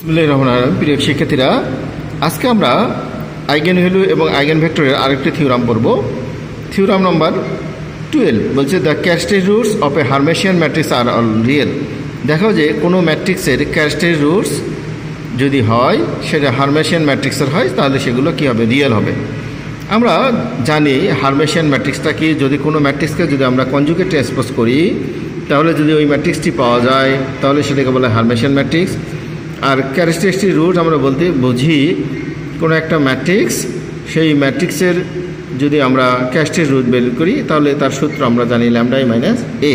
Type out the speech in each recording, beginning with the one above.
বিসমিল্লাহির রহমানির রহিম। প্রিয় শিক্ষার্থীরা, আজকে আমরা আইগেন ভ্যালু এবং আইগেন ভেক্টরের আরেকটি থিওরাম পড়ব। থিওরাম নাম্বার 12 বলছে the characteristic roots of a Hermitian matrix are all real. দেখো যে কোনো ম্যাট্রিক্সের ক্যারেক্টারিস্টিক রুটস যদি হয় সেটা হার্মেশিয়ান ম্যাট্রিক্সের হয়, তাহলে সেগুলো কী হবে? রিয়েল হবে। আমরা জানি হার্মেশিয়ান ম্যাট্রিক্সটা কি, যদি কোনো ম্যাট্রিক্সকে যদি আমরা কনজুগেট ট্রান্সপোজ করি তাহলে যদি ওই ম্যাট্রিক্সটি পাওয়া যায় তাহলে সেটাকে বলে হার্মেশিয়ান ম্যাট্রিক্স। আর ক্যারেক্টারিস্টিক রুট আমরা বলতে বুঝি কোনো একটা ম্যাট্রিক্স, সেই ম্যাট্রিক্সের যদি আমরা ক্যারেক্টারিস্টিক রুট বের করি তাহলে তার সূত্র আমরা জানি ল্যামডা i মাইনাস এ।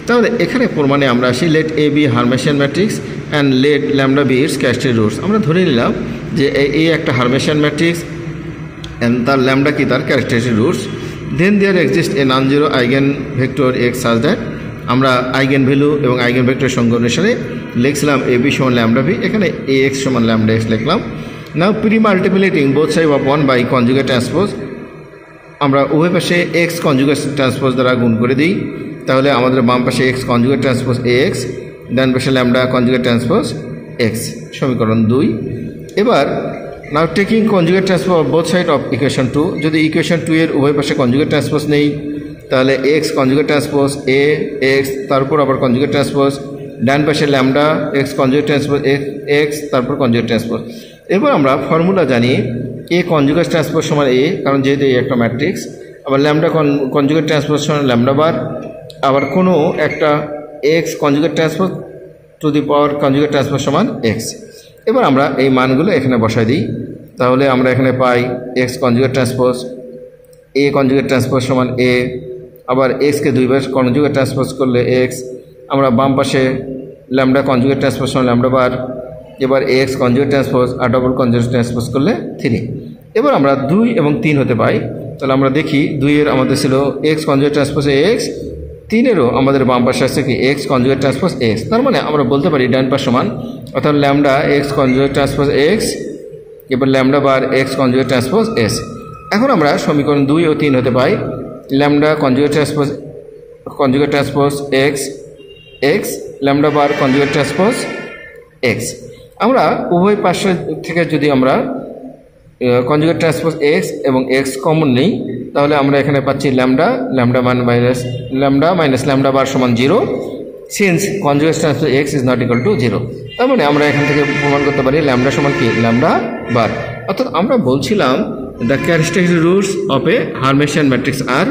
তাহলে এখানে প্রমাণে আমরা আসি let A be Hermitian matrix and let lambda be its characteristic roots. আমরা ধরে নিলাম যে এ একটা হার্মেশিয়ান ম্যাট্রিক্স অ্যান্ড তার ল্যামডা কি তার characteristic roots. Then there exist a non zero eigen vector X such that, আমরা আইগেন ভ্যালু এবং আইগেন ভেক্টর সঙ্গে অনুসারে লিখছিলাম এ বি সমান ল্যামডা বি, এখানে এ এক্স সমান ল্যামডা এক্স লিখলাম। Now pre multiplying both side of 1 by conjugate transpose, আমরা উভয় পাশে এক্স কনজুগেট ট্রান্সপোজ দ্বারা গুণ করে দিই, তাহলে আমাদের বাম পাশে X conjugate transpose A X, ডান পাশে ল্যামডা কনজুগেট ট্রান্সপোজ এক্স, সমীকরণ 2। এবার now taking conjugate transpose of both side of equation 2, যদি ইকুয়েশন 2 এর উভয় পাশে কনজুগেট ট্রান্সপোজ নেই তাহলে x conjugate transpose A x, তারপর আবার কনজুগেট ট্রান্সপোজ, ডান পাশে lambda X conjugate transpose x, তারপর কনজুগেট ট্রান্সপোজ। এরপর আমরা ফর্মুলা জানি এ কনজুগেট ট্রান্সপোজ সমান এ, কারণ যেহেতু এই একটা ম্যাট্রিক্স, আবার ল্যামডা কনজুগেট ট্রান্সপোজ সমান ল্যামডা বার, আবার কোনো একটা x conjugate transpose to the power conjugate transpose সমান এক্স। এবার আমরা এই মানগুলো এখানে বসাই দিই, তাহলে আমরা এখানে পাই এক্স কনজুগেট ট্রান্সপোজ এ কনজুগেট ট্রান্সপোজ সমান এ, আবার এক্সকে দুইবার কনজুগেট ট্রান্সপোজ করলে এক্স, আমরা বাম পাশে ল্যামডা কনজুগেট ট্রান্সপোজ সমান ল্যামডা বার, এবার এক্স কনজুগেট ট্রান্সপোজ আর ডবল কনজুগেট ট্রান্সপোজ করলে 3। এবার আমরা 2 এবং 3 হতে পাই, তাহলে আমরা দেখি 2 এর আমাদের ছিল এক্স কনজুগেট ট্রান্সপোজ এক্স, 3 এরও আমাদের বাম পাশে আছে কি এক্স কনজুগেট ট্রান্সপোজ এক্স। তার মানে আমরা বলতে পারি ডান পাশ সমান, অর্থাৎ lambda X conjugate transpose X, এবার lambda bar X conjugate transpose S. এখন আমরা সমীকরণ 2 ও 3 হতে পাই lambda conjugate transpose X X, lambda bar conjugate transpose X. আমরা উভয় পাশে থেকে যদি আমরা কনজুগেট ট্রান্সপোজ এক্স এবং এক্স কমন নিই তাহলে আমরা এখানে পাচ্ছি ল্যামডা মাইনাস ল্যামডা বার সমান 0, since conjugate transpose x is not equal to 0। তার মানে আমরা এখান থেকে প্রমাণ করতে পারি ল্যামডা সমান কি ল্যামডা বার। অর্থাৎ আমরা বলছিলাম the characteristic roots of a Hermitian matrix are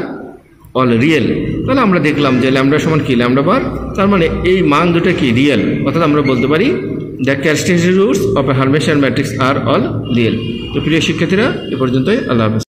all real. তাহলে আমরা দেখলাম যে ল্যামডা সমান কি ল্যামডা বার, তার মানে এই মান দুটো কি রিয়েল, অর্থাৎ আমরা বলতে পারি the characteristic roots of a Hermitian matrix are all real. তো প্রিয় শিক্ষার্থীরা, এ পর্যন্তই। আল্লাহ হাফেজ।